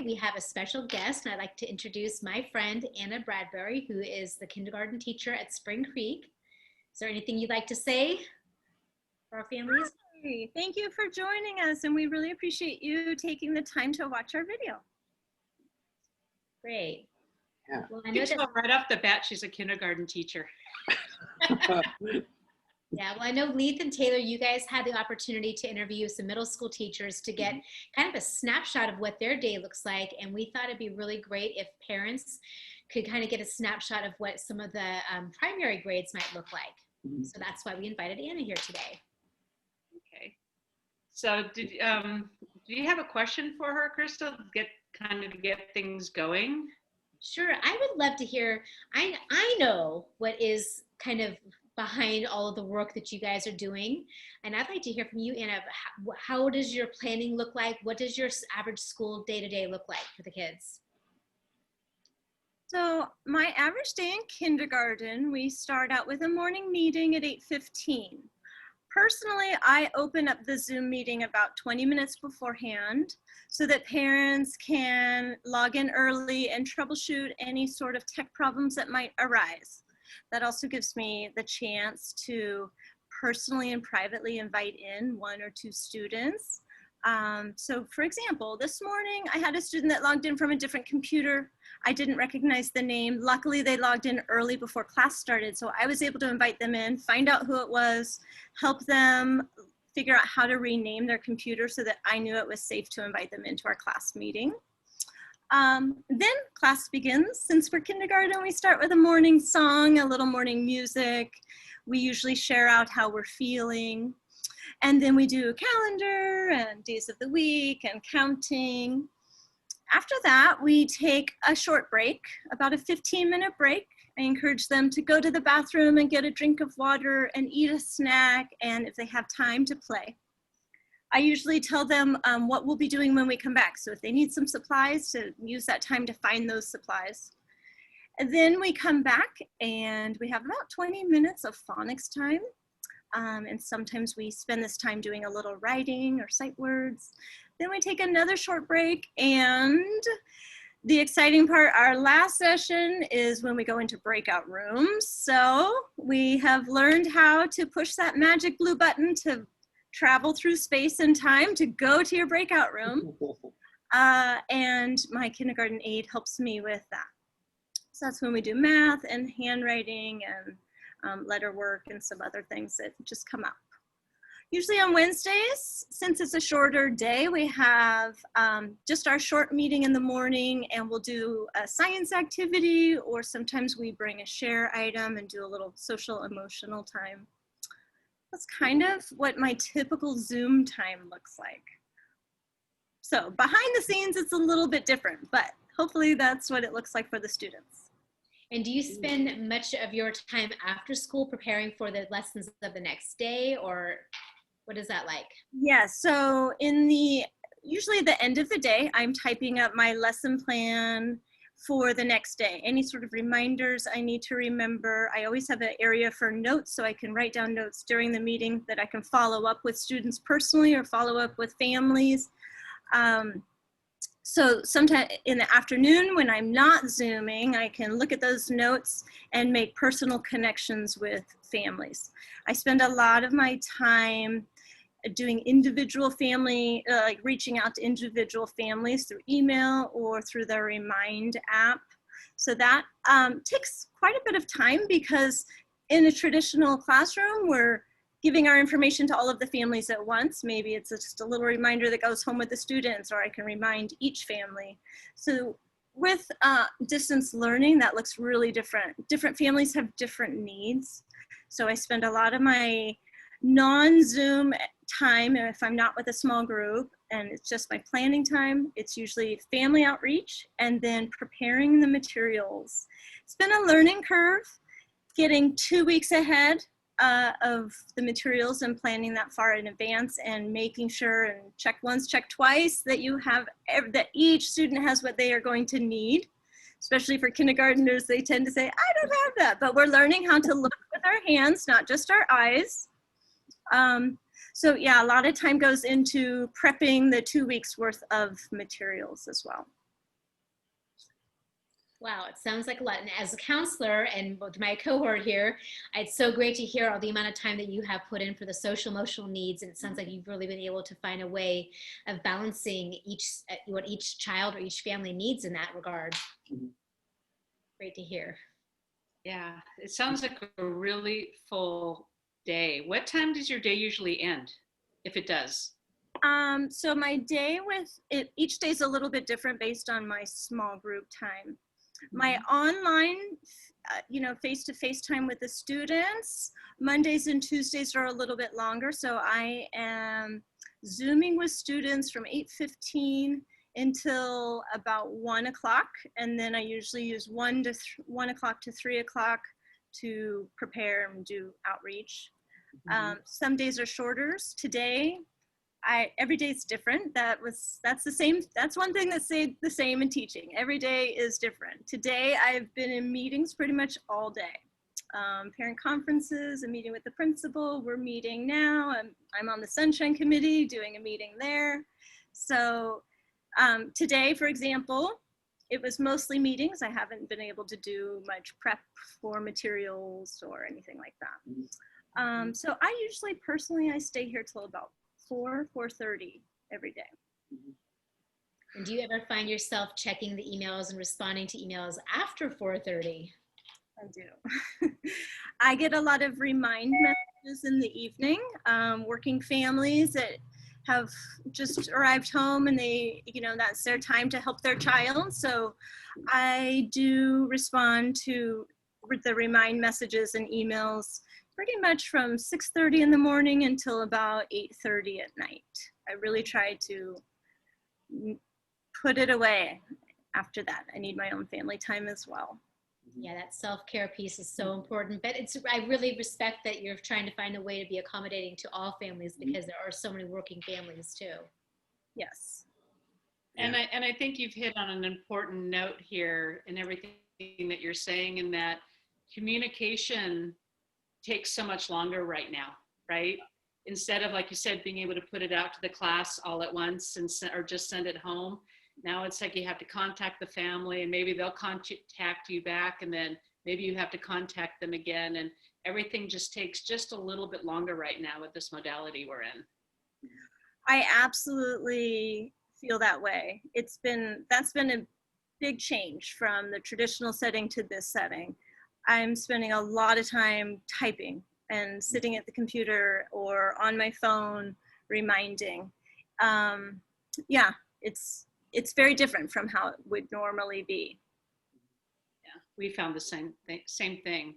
we have a special guest, and I'd like to introduce my friend, Anna Bradbury, who is the kindergarten teacher at Spring Creek. Is there anything you'd like to say for our families? Hi. Thank you for joining us, and we really appreciate you taking the time to watch our video. Great. Yeah. Well, I know that right off the bat, she's a kindergarten teacher. Yeah, well, I know Leith and Taylor, you guys had the opportunity to interview some middle school teachers to get kind of a snapshot of what their day looks like. And we thought it'd be really great if parents could kind of get a snapshot of what some of the primary grades might look like. So that's why we invited Anna here today. Okay. So do you have a question for her, Crystal, to get things going? Sure, I would love to hear, I know what is kind of behind all of the work that you guys are doing. And I'd like to hear from you, Anna. How does your planning look like? What does your average school day-to-day look like for the kids? So my average day in kindergarten, we start out with a morning meeting at 8:15. Personally, I open up the Zoom meeting about 20 minutes beforehand so that parents can log in early and troubleshoot any sort of tech problems that might arise. That also gives me the chance to personally and privately invite in 1 or 2 students. So for example, this morning I had a student that logged in from a different computer. I didn't recognize the name. Luckily, they logged in early before class started, so I was able to invite them in, find out who it was, help them figure out how to rename their computer so that I knew it was safe to invite them into our class meeting. Then class begins. Since we're kindergarten, we start with a morning song, a little morning music. We usually share out how we're feeling. And then we do a calendar and days of the week and counting. After that, we take a short break, about a 15-minute break. I encourage them to go to the bathroom and get a drink of water and eat a snack, and if they have time, to play. I usually tell them what we'll be doing when we come back. So if they need some supplies, to use that time to find those supplies. And then we come back and we have about 20 minutes of phonics time. And sometimes we spend this time doing a little writing or sight words. Then we take another short break, and the exciting part, our last session, is when we go into breakout rooms. So we have learned how to push that magic blue button to travel through space and time to go to your breakout room. And my kindergarten aide helps me with that. So that's when we do math and handwriting and letter work and some other things that just come up. Usually on Wednesdays, since it's a shorter day, we have just our short meeting in the morning, and we'll do a science activity, or sometimes we bring a share item and do a little social emotional time. That's kind of what my typical Zoom time looks like. So behind the scenes, it's a little bit different, but hopefully that's what it looks like for the students. And do you spend much of your time after school preparing for the lessons of the next day, or what is that like? Yeah, so usually at the end of the day, I'm typing up my lesson plan for the next day. Any sort of reminders I need to remember. I always have an area for notes, so I can write down notes during the meeting that I can follow up with students personally or follow up with families. So sometime in the afternoon when I'm not Zooming, I can look at those notes and make personal connections with families. I spend a lot of my time doing individual family, like reaching out to individual families through email or through the Remind app. So that takes quite a bit of time, because in a traditional classroom, we're giving our information to all of the families at once. Maybe it's just a little reminder that goes home with the students, or I can remind each family. So with distance learning, that looks really different. Different families have different needs. So I spend a lot of my non-Zoom time, and if I'm not with a small group and it's just my planning time, it's usually family outreach and then preparing the materials. It's been a learning curve, getting 2 weeks ahead of the materials and planning that far in advance, and making sure, and check once, check twice, that you have, that each student has what they are going to need. Especially for kindergartners, they tend to say, I don't have that, but we're learning how to look with our hands, not just our eyes. So yeah, a lot of time goes into prepping the 2 weeks worth of materials as well. Wow, it sounds like a lot. And as a counselor and with my cohort here, it's so great to hear all the amount of time that you have put in for the social emotional needs. And it sounds like you've really been able to find a way of balancing what each child or each family needs in that regard. Great to hear. Yeah, it sounds like a really full day. What time does your day usually end, if it does? So my day with it, each day is a little bit different based on my small group time. My online, face-to-face time with the students, Mondays and Tuesdays are a little bit longer. So I am Zooming with students from 8:15 until about 1 o'clock. And then I usually use 1 o'clock to 3 o'clock to prepare and do outreach. Some days are shorter. Today, every day is different. That's the same. That's one thing that stayed the same in teaching. Every day is different. Today I've been in meetings pretty much all day. Parent conferences, a meeting with the principal. We're meeting now. I'm on the Sunshine Committee doing a meeting there. So today, for example, it was mostly meetings. I haven't been able to do much prep for materials or anything like that. So I usually personally, I stay here till about 4:30 every day. And do you ever find yourself checking the emails and responding to emails after 4:30? I do. I get a lot of remind messages in the evening, working families that have just arrived home and that's their time to help their child. So I do respond to the remind messages and emails pretty much from 6:30 in the morning until about 8:30 at night. I really try to put it away after that. I need my own family time as well. Yeah, that self-care piece is so important. But I really respect that you're trying to find a way to be accommodating to all families, because there are so many working families too. Yes. And I think you've hit on an important note here in everything that you're saying, in that communication takes so much longer right now, right? Instead of, like you said, being able to put it out to the class all at once or just send it home. Now it's like you have to contact the family, and maybe they'll contact you back, and then maybe you have to contact them again, and everything just takes just a little bit longer right now with this modality we're in. I absolutely feel that way. That's been a big change from the traditional setting to this setting. I'm spending a lot of time typing and sitting at the computer or on my phone reminding. It's very different from how it would normally be. Yeah, we found the same thing.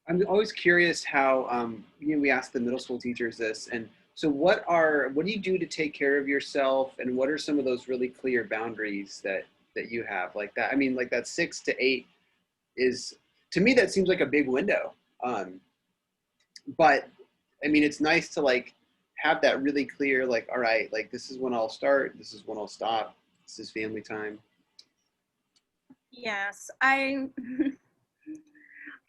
I'm always curious how, we ask the middle school teachers this, and so what do you do to take care of yourself, and what are some of those really clear boundaries that you have like that? I mean, like that 6 to 8 is, to me, that seems like a big window. But I mean, it's nice to like have that really clear, like, all right, like this is when I'll start, this is when I'll stop, this is family time. Yes, in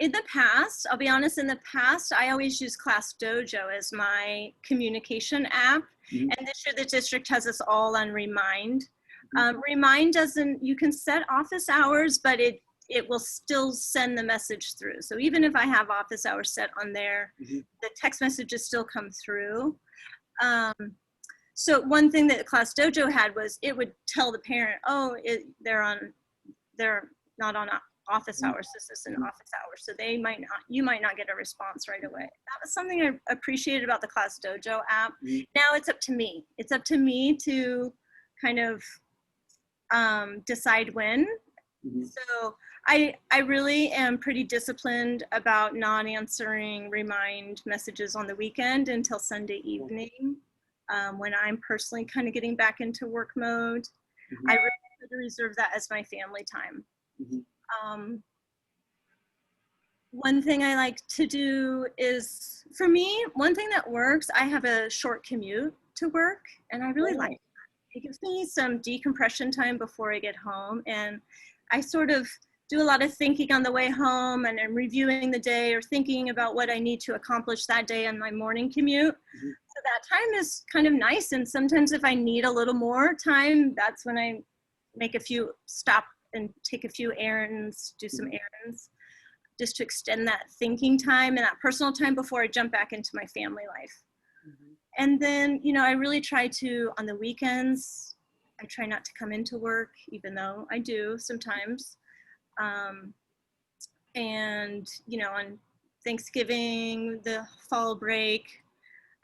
the past, I'll be honest, I always use Class Dojo as my communication app. And this year the district has us all on Remind. Remind you can set office hours, but it will still send the message through. So even if I have office hours set on there, the text messages still come through. So one thing that Class Dojo had was it would tell the parent, they're not on office hours. This isn't office hours. So you might not get a response right away. That was something I appreciated about the Class Dojo app. Now it's up to me. It's up to me to kind of decide when. So I really am pretty disciplined about not answering Remind messages on the weekend until Sunday evening, when I'm personally kind of getting back into work mode. I really try to reserve that as my family time. One thing I like to do is, for me, one thing that works, I have a short commute to work, and I really like that. It gives me some decompression time before I get home, and I sort of do a lot of thinking on the way home, and I'm reviewing the day or thinking about what I need to accomplish that day on my morning commute. So that time is kind of nice, and sometimes if I need a little more time, that's when I make a few and take a few errands, do some errands, just to extend that thinking time and that personal time before I jump back into my family life. And then, you know, I really try to, on the weekends, I try not to come into work, even though I do sometimes. And, you know, on Thanksgiving, the fall break,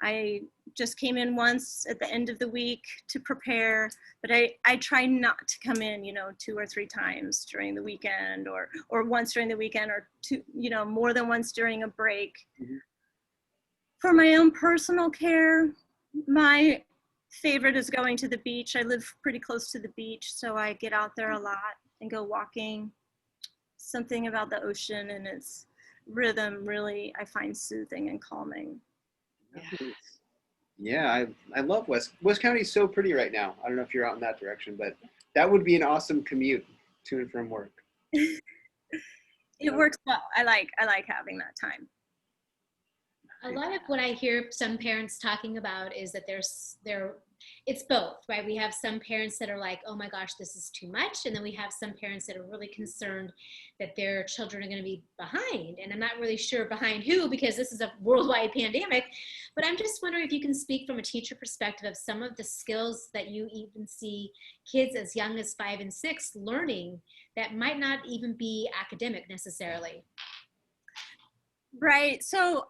I just came in once at the end of the week to prepare, but I try not to come in, you know, 2 or 3 times during the weekend, or once during the weekend, or two, you know, more than once during a break. For my own personal care, my favorite is going to the beach. I live pretty close to the beach, so I get out there a lot and go walking. Something about the ocean and its rhythm really I find soothing and calming. Yeah, I love West County is so pretty right now. I don't know if you're out in that direction, but that would be an awesome commute to and from work. It works well. I like having that time. A lot of what I hear some parents talking about is that it's both, right? We have some parents that are like, oh my gosh, this is too much. And then we have some parents that are really concerned that their children are going to be behind. And I'm not really sure behind who, because this is a worldwide pandemic. But I'm just wondering if you can speak from a teacher perspective of some of the skills that you even see kids as young as 5 and 6 learning that might not even be academic necessarily. Right. So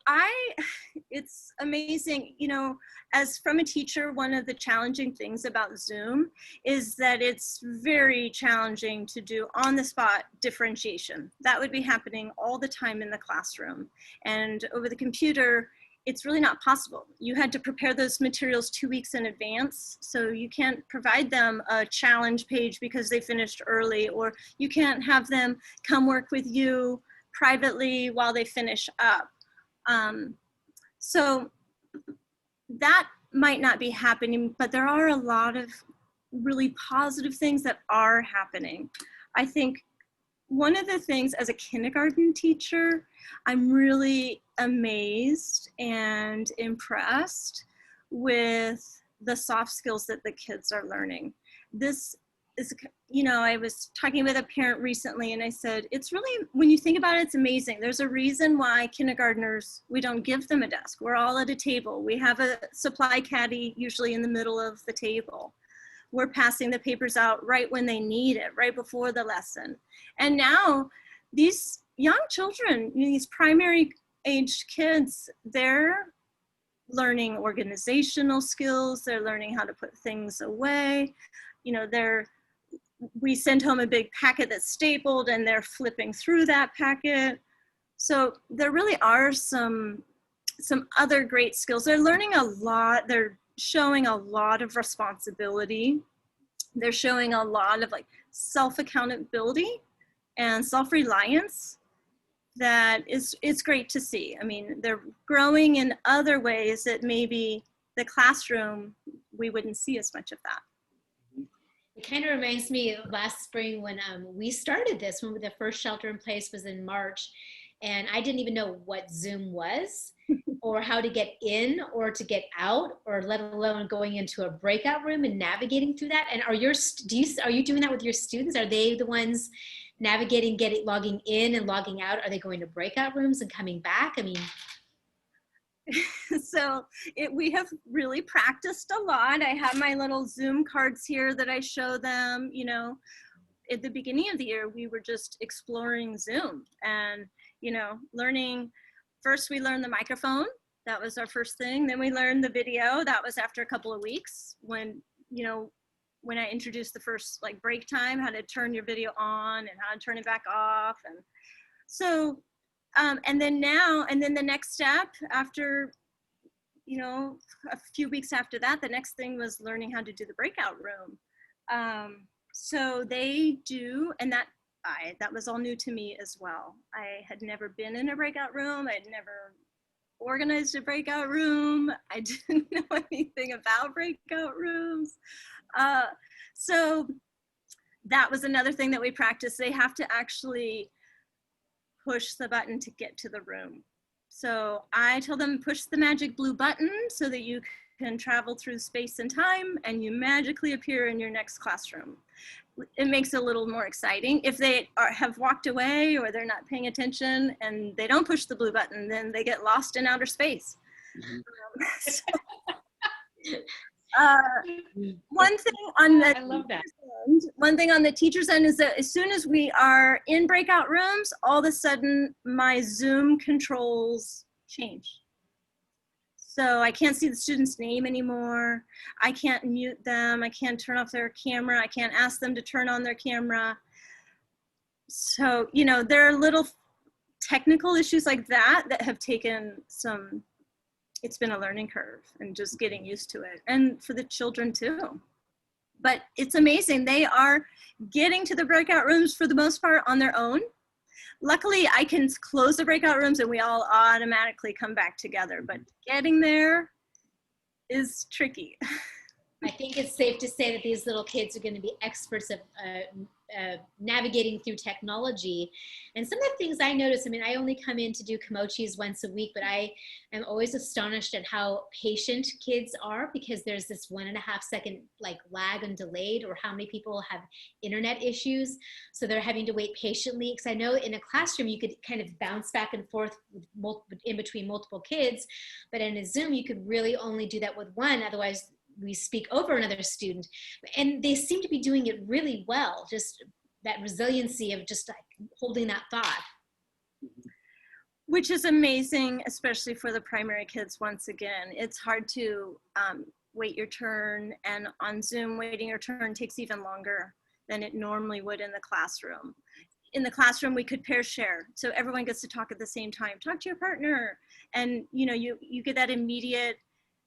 it's amazing, you know, as from a teacher, one of the challenging things about Zoom is that it's very challenging to do on the spot differentiation. That would be happening all the time in the classroom, and over the computer, it's really not possible. You had to prepare those materials 2 weeks in advance. So you can't provide them a challenge page because they finished early, or you can't have them come work with you privately while they finish up. So that might not be happening, but there are a lot of really positive things that are happening. I think one of the things as a kindergarten teacher, I'm really amazed and impressed with the soft skills that the kids are learning. This is, you know, I was talking with a parent recently and I said, it's really, when you think about it, it's amazing. There's a reason why kindergartners, we don't give them a desk. We're all at a table. We have a supply caddy usually in the middle of the table. We're passing the papers out right when they need it, right before the lesson. And now these young children, these primary aged kids, they're learning organizational skills. They're learning how to put things away. You know, we send home a big packet that's stapled and they're flipping through that packet. So there really are some other great skills. They're learning a lot. They're showing a lot of responsibility. They're showing a lot of like self-accountability and self-reliance that it's great to see. I mean, they're growing in other ways that maybe the classroom, we wouldn't see as much of that. It kind of reminds me of last spring when we started this, when the first shelter in place was in March, and I didn't even know what Zoom was or how to get in or to get out, or let alone going into a breakout room and navigating through that. And are you doing that with your students? Are they the ones navigating, logging in and logging out? Are they going to breakout rooms and coming back? I mean, so we have really practiced a lot. I have my little Zoom cards here that I show them. You know, at the beginning of the year, we were just exploring Zoom and, you know, learning. First, we learned the microphone. That was our first thing. Then we learned the video. That was after a couple of weeks when, you know, when I introduced the first like break time, how to turn your video on and how to turn it back off. And so, and then the next step after, you know, a few weeks after that, the next thing was learning how to do the breakout room. So they do, and that was all new to me as well. I had never been in a breakout room. I'd never organized a breakout room. I didn't know anything about breakout rooms. So that was another thing that we practiced. They have to actually push the button to get to the room. So I tell them, push the magic blue button so that you can travel through space and time and you magically appear in your next classroom. it makes it a little more exciting. If they have walked away or they're not paying attention and they don't push the blue button, then they get lost in outer space. Mhm. So, one thing on the I love that. one thing on the teacher's end is that as soon as we are in breakout rooms, all of a sudden my Zoom controls change. So I can't see the student's name anymore. I can't mute them. I can't turn off their camera. I can't ask them to turn on their camera. So, you know, there are little technical issues like that that have taken some, it's been a learning curve and just getting used to it. And for the children too. But it's amazing. They are getting to the breakout rooms for the most part on their own. Luckily, I can close the breakout rooms and we all automatically come back together. But getting there is tricky. I think it's safe to say that these little kids are going to be experts of navigating through technology. And some of the things I notice, I mean, I only come in to do Kimochis once a week, but I am always astonished at how patient kids are, because there's this 1.5 second like lag and delayed, or how many people have internet issues. So they're having to wait patiently. Because I know in a classroom, you could kind of bounce back and forth with in between multiple kids, but in a Zoom, you could really only do that with one. Otherwise, we speak over another student, and they seem to be doing it really well. Just that resiliency of just like holding that thought. Which is amazing, especially for the primary kids. Once again, it's hard to wait your turn, and on Zoom, waiting your turn takes even longer than it normally would in the classroom. In the classroom, we could pair share, so everyone gets to talk at the same time. Talk to your partner, and you know, you get that immediate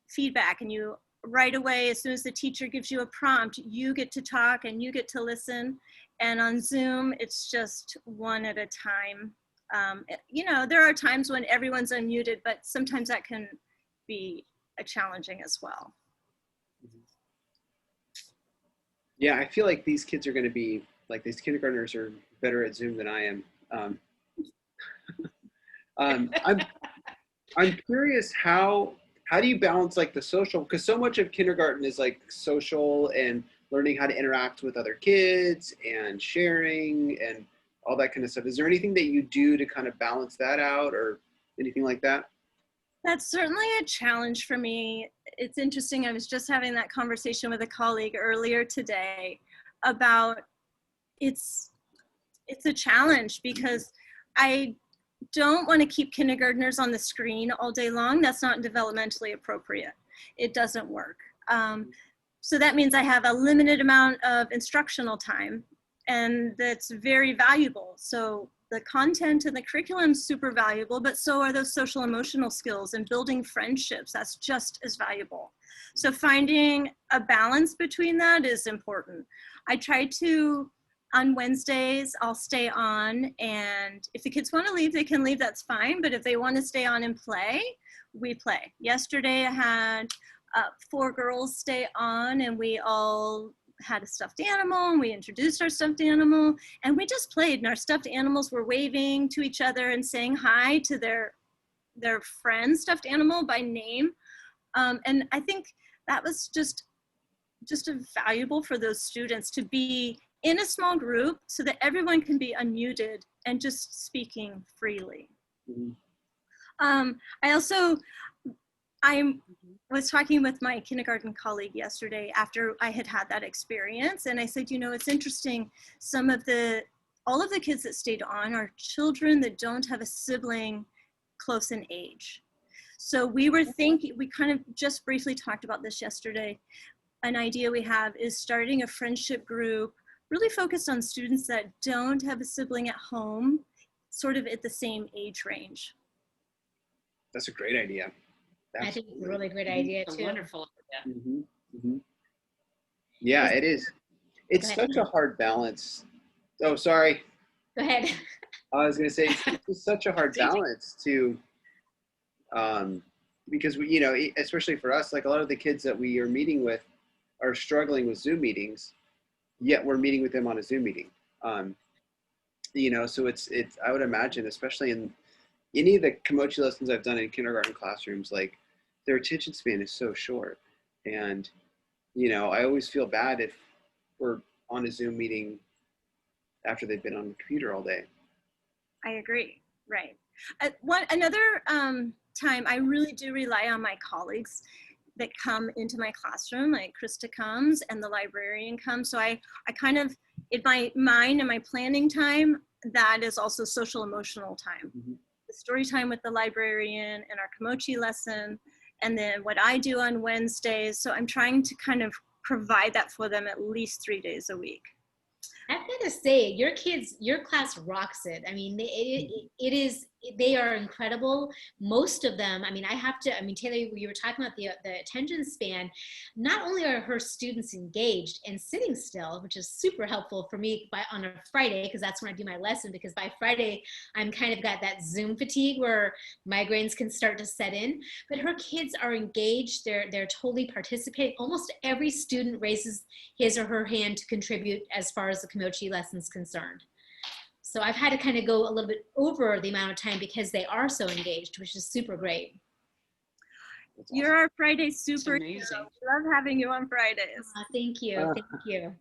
feedback, and you right away, as soon as the teacher gives you a prompt, you get to talk and you get to listen. And on Zoom, it's just one at a time. You know, there are times when everyone's unmuted, but sometimes that can be challenging as well. Yeah, I feel like these kids are going to be, like these kindergartners are better at Zoom than I am. I'm curious, how do you balance like the social, because so much of kindergarten is like social and learning how to interact with other kids and sharing and all that kind of stuff. Is there anything that you do to kind of balance that out, or anything like that? That's certainly a challenge for me. It's interesting. I was just having that conversation with a colleague earlier today about it's a challenge, because I don't want to keep kindergartners on the screen all day long. That's not developmentally appropriate. It doesn't work. So that means I have a limited amount of instructional time, and that's very valuable. So the content and the curriculum is super valuable, but so are those social emotional skills and building friendships. That's just as valuable. So finding a balance between that is important. I try to, on Wednesdays, I'll stay on, and if the kids want to leave, they can leave, that's fine. But if they want to stay on and play, we play. Yesterday I had 4 girls stay on, and we all had a stuffed animal, and we introduced our stuffed animal, and we just played, and our stuffed animals were waving to each other and saying hi to their friend's stuffed animal by name. And I think that was just valuable for those students to be in a small group so that everyone can be unmuted and just speaking freely. Mm-hmm. I was talking with my kindergarten colleague yesterday after I had that experience, and I said, you know, it's interesting, all of the kids that stayed on are children that don't have a sibling close in age. So we were thinking, we kind of just briefly talked about this yesterday. An idea we have is starting a friendship group really focused on students that don't have a sibling at home, sort of at the same age range. That's a great idea. I think it's a really great idea It's too. a wonderful idea. Mm-hmm. Mm-hmm. Yeah, it is. It's such a hard balance. Oh, sorry. Go ahead. I was going to say, it's such a hard balance to, because we, you know, especially for us, like a lot of the kids that we are meeting with are struggling with Zoom meetings, yet we're meeting with them on a Zoom meeting. You know, so it's, I would imagine, especially in any of the Kimochi lessons I've done in kindergarten classrooms, like their attention span is so short. And, you know, I always feel bad if we're on a Zoom meeting after they've been on the computer all day. I agree. Right. Another time I really do rely on my colleagues that come into my classroom, like Krista comes and the librarian comes. So I kind of, in my mind and my planning time, that is also social emotional time. Mm-hmm. The story time with the librarian and our Komochi lesson, and then what I do on Wednesdays. So I'm trying to kind of provide that for them at least 3 days a week. I've got to say, your kids, your class rocks it. I mean, they are incredible. Most of them, I mean, Taylor, you were talking about the attention span. Not only are her students engaged and sitting still, which is super helpful for me on a Friday, because that's when I do my lesson, because by Friday, I'm kind of got that Zoom fatigue where migraines can start to set in, but her kids are engaged. They're totally participating. Almost every student raises his or her hand to contribute as far as the Komochi lesson's concerned. So I've had to kind of go a little bit over the amount of time because they are so engaged, which is super great. Awesome. You're our Friday superhero. amazing. We love having you on Fridays. Thank you. Thank you.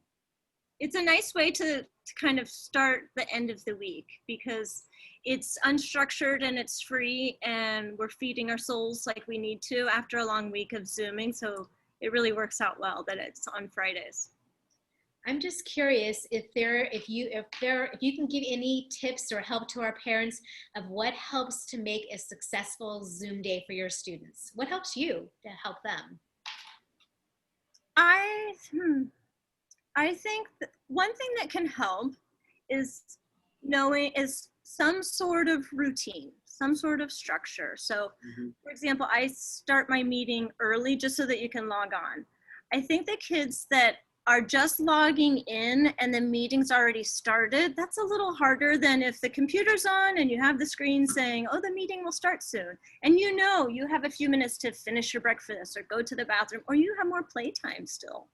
It's a nice way to kind of start the end of the week because it's unstructured and it's free and we're feeding our souls like we need to after a long week of Zooming. So it really works out well that it's on Fridays. I'm just curious if you can give any tips or help to our parents of what helps to make a successful Zoom day for your students. What helps you to help them? I think that one thing that can help is some sort of routine, some sort of structure. So, for example, I start my meeting early just so that you can log on. I think the kids that are just logging in and the meeting's already started, that's a little harder than if the computer's on and you have the screen saying, oh, the meeting will start soon. And you have a few minutes to finish your breakfast or go to the bathroom, or you have more playtime still.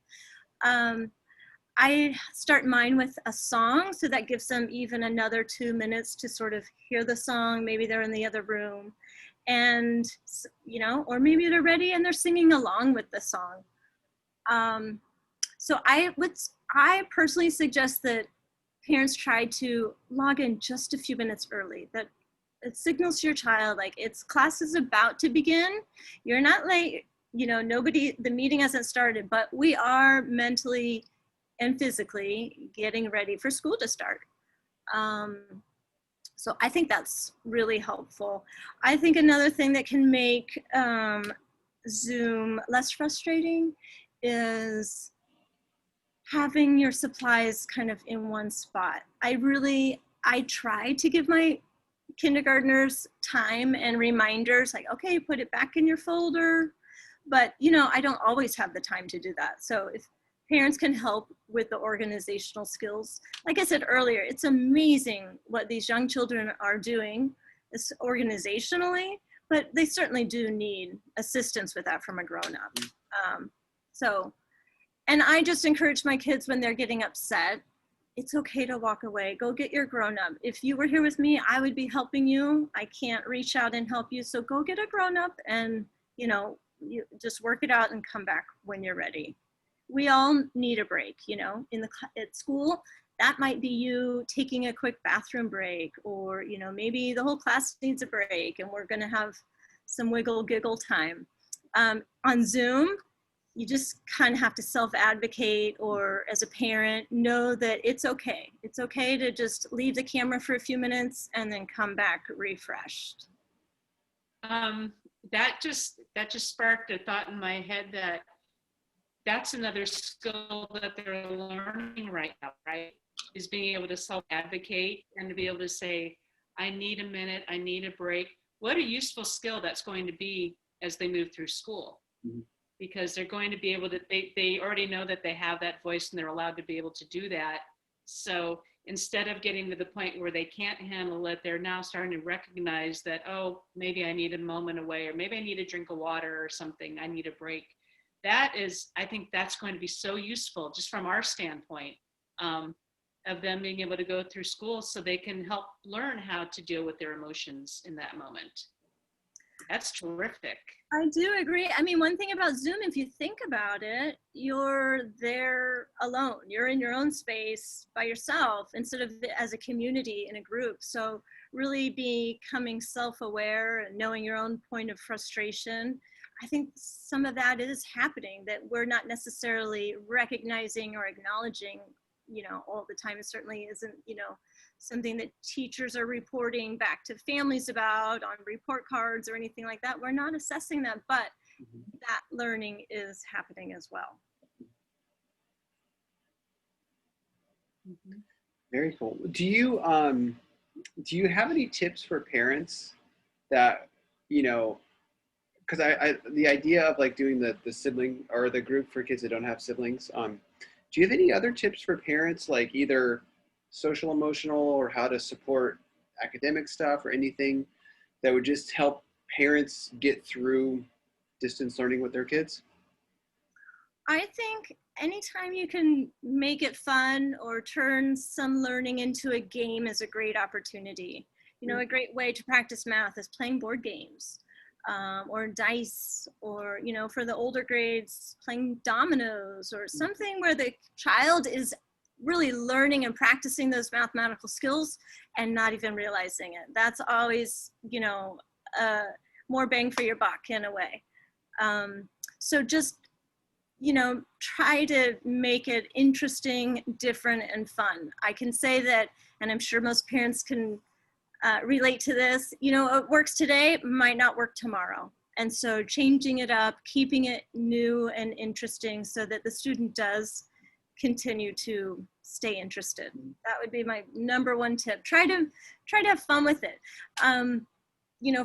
I start mine with a song, so that gives them even another 2 minutes to sort of hear the song. Maybe they're in the other room and, or maybe they're ready and they're singing along with the song. So I personally suggest that parents try to log in just a few minutes early. That it signals to your child like class is about to begin. You're not late. The meeting hasn't started, but we are mentally and physically getting ready for school to start. So I think that's really helpful. I think another thing that can make Zoom less frustrating is having your supplies kind of in one spot. I try to give my kindergartners time and reminders like, okay, put it back in your folder. But, I don't always have the time to do that. So if parents can help with the organizational skills, like I said earlier, it's amazing what these young children are doing organizationally, but they certainly do need assistance with that from a grown-up. And I just encourage my kids when they're getting upset, it's okay to walk away. Go get your grown-up. If you were here with me, I would be helping you. I can't reach out and help you. So go get a grown-up and, you just work it out and come back when you're ready. We all need a break, at school. That might be you taking a quick bathroom break, or, maybe the whole class needs a break and we're going to have some wiggle giggle time. On Zoom, you just kind of have to self-advocate, or as a parent, know that it's okay. It's okay to just leave the camera for a few minutes and then come back refreshed. That just sparked a thought in my head that's another skill that they're learning right now, right? Is being able to self-advocate and to be able to say, I need a minute, I need a break. What a useful skill that's going to be as they move through school. Mm-hmm. Because they're going to be able to, they already know that they have that voice and they're allowed to be able to do that. So instead of getting to the point where they can't handle it, they're now starting to recognize that, oh, maybe I need a moment away, or maybe I need a drink of water or something, I need a break. I think that's going to be so useful just from our standpoint of them being able to go through school so they can help learn how to deal with their emotions in that moment. That's terrific. I do agree. I mean, one thing about Zoom, if you think about it, you're there alone. You're in your own space by yourself instead of as a community in a group. So really becoming self-aware and knowing your own point of frustration. I think some of that is happening that we're not necessarily recognizing or acknowledging, all the time. It certainly isn't, something that teachers are reporting back to families about on report cards or anything like that. We're not assessing that, but that learning is happening as well. Very cool. Do you have any tips for parents that, because the idea of like doing the sibling or the group for kids that don't have siblings, do you have any other tips for parents, like either social emotional or how to support academic stuff or anything that would just help parents get through distance learning with their kids? I think anytime you can make it fun or turn some learning into a game is a great opportunity. A great way to practice math is playing board games. Or dice, or for the older grades, playing dominoes, or something where the child is really learning and practicing those mathematical skills and not even realizing it. That's always more bang for your buck in a way. So just try to make it interesting, different, and fun. I can say that, and I'm sure most parents can relate to this, what works today might not work tomorrow. And so changing it up, keeping it new and interesting so that the student does continue to stay interested. That would be my number one tip. Try to have fun with it.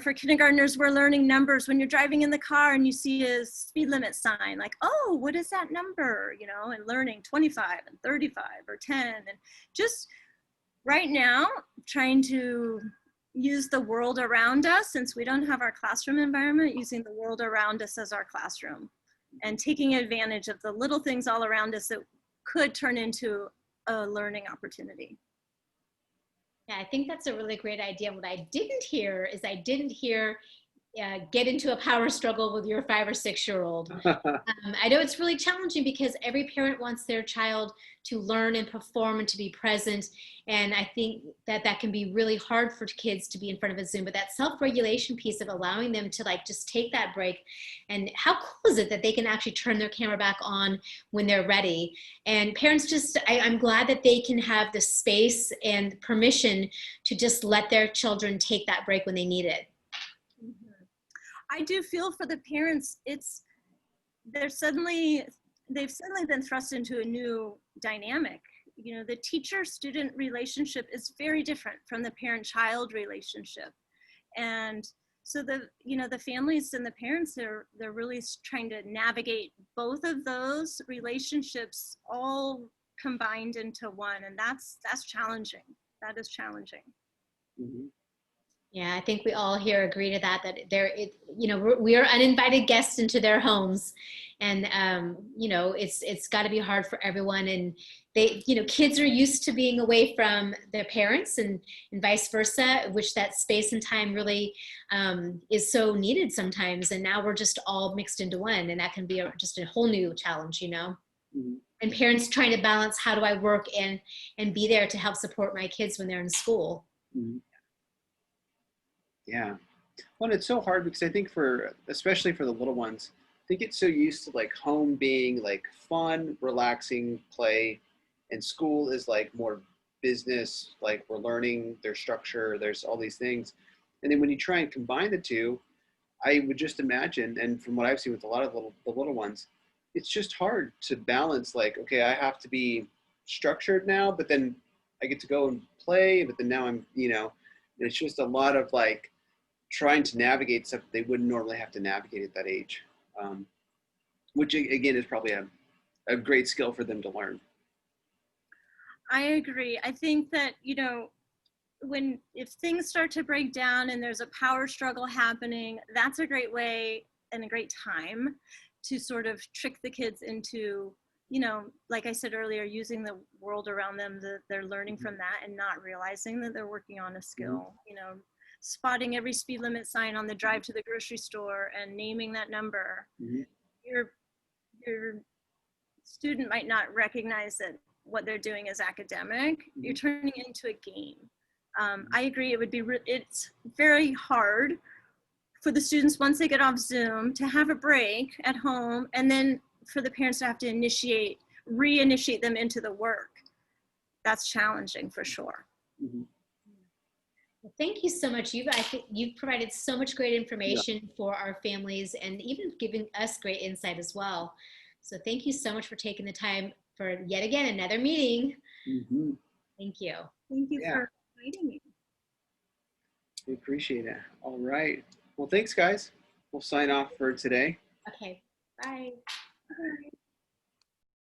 For kindergartners, we're learning numbers. When you're driving in the car and you see a speed limit sign, like, oh, what is that number? And learning 25 and 35 or 10, and just right now, trying to use the world around us, since we don't have our classroom environment, using the world around us as our classroom and taking advantage of the little things all around us that could turn into a learning opportunity. Yeah, I think that's a really great idea. What I didn't hear is get into a power struggle with your 5 or 6 year old. I know it's really challenging because every parent wants their child to learn and perform and to be present. And I think that can be really hard for kids to be in front of a Zoom, but that self-regulation piece of allowing them to just take that break. And how cool is it that they can actually turn their camera back on when they're ready? And parents I'm glad that they can have the space and permission to just let their children take that break when they need it. I do feel for the parents, they've suddenly been thrust into a new dynamic. The teacher-student relationship is very different from the parent-child relationship. And so the families and the parents, they're really trying to navigate both of those relationships all combined into one. And that's challenging. That is challenging. Mm-hmm. Yeah, I think we all here agree to that we are uninvited guests into their homes, and it's got to be hard for everyone. And kids are used to being away from their parents and vice versa, which that space and time really is so needed sometimes. And now we're just all mixed into one, and that can be just a whole new challenge, Mm-hmm. And parents trying to balance, how do I work and be there to help support my kids when they're in school? Mm-hmm. Yeah. Well, it's so hard because I think especially for the little ones, they get so used to home being fun, relaxing play, and school is more business, we're learning their structure, there's all these things. And then when you try and combine the two, I would just imagine, and from what I've seen with a lot of the little ones, it's just hard to balance okay, I have to be structured now, but then I get to go and play, but then now I'm, it's just a lot of trying to navigate stuff they wouldn't normally have to navigate at that age, which again is probably a great skill for them to learn. I agree. I think that, if things start to break down and there's a power struggle happening, that's a great way and a great time to sort of trick the kids into, like I said earlier, using the world around them, that they're learning from that and not realizing that they're working on a skill. spotting every speed limit sign on the drive to the grocery store and naming that number. Mhm. Your student might not recognize that what they're doing is academic. You're turning it into a game. I agree. It would be. It's very hard for the students once they get off Zoom to have a break at home, and then for the parents to have to reinitiate them into the work. That's challenging for sure. Mhm. Well, thank you so much. I think you've provided so much great information for our families and even giving us great insight as well. So thank you so much for taking the time for yet again another meeting. Mhm. Thank you. Thank you Yeah. for inviting me. We appreciate it. All right. Well, thanks, guys. We'll sign off for today. Okay, bye. Bye.